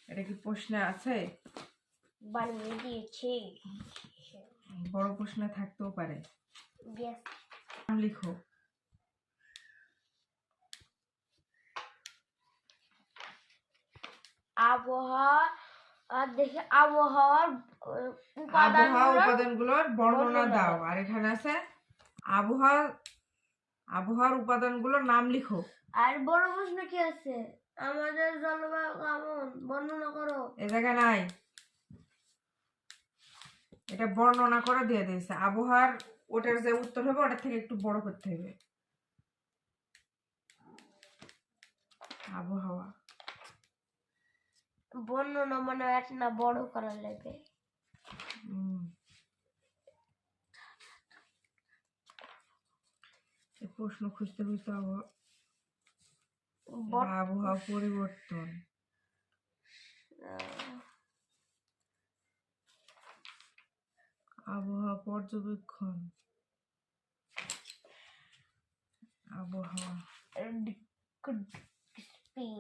এটা কি প্রশ্নে আছে? বানিয়ে দিয়েছি। বড় প্রশ্নে থাকতেও পারে। Yes. নাম লিখো। আবহাওয়ার উপাদানগুলোর বর্ণনা দাও। আর এখানে আছে আবহাওয়ার উপাদানগুলোর নাম লিখো। আর বড় প্রশ্ন কি আছে? আমাদের জলবায়ু কেমন বর্ণনা করো। এ জায়গায় নাই, এটা বর্ণনা করে দিয়ে দিয়েছে। আবহাওয়ার ওটার যে উত্তর হবে ওটার থেকে একটু বড় করতে হবে। আবহাওয়া বর্ণনা মানে একটা বড় করা লাগে। প্রশ্ন খুঁজতে খুঁজতে আবহাওয়া পরিবর্তন, আবহাওয়া পর্যবেক্ষণ, আবহাওয়া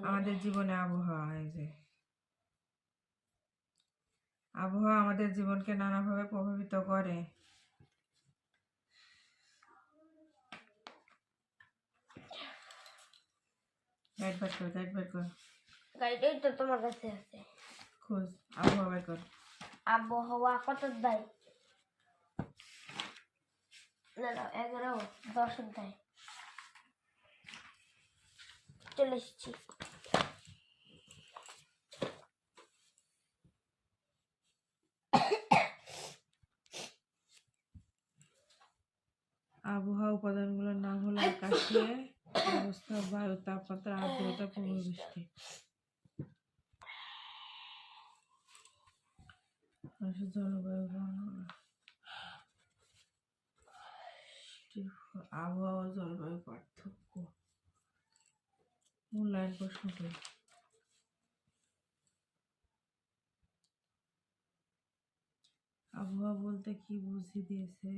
আমাদের জীবনে আবহাওয়া। এই যে আবহাওয়া আমাদের জীবনকে নানাভাবে প্রভাবিত করে। গাইডই তো তোমার কাছে আছে। খোঁজ আবহাওয়া বের কর। আবহাওয়া কত দেয়? না 11 10 দেয়। চলে এসেছি। আবহাওয়া উপাদানগুলোর নাম হলো আকাশে অবস্থা, বায়ু, তাপমাত্রা, আর্দ্রতা, প্রবল বৃষ্টি। জলবায়ু বর্ণনা, আবহাওয়া জলবায়ু পার্থক্য, মূল্যায়ন প্রশ্ন করি। আবহাওয়া বলতে কি বুঝিয়ে দিয়েছে?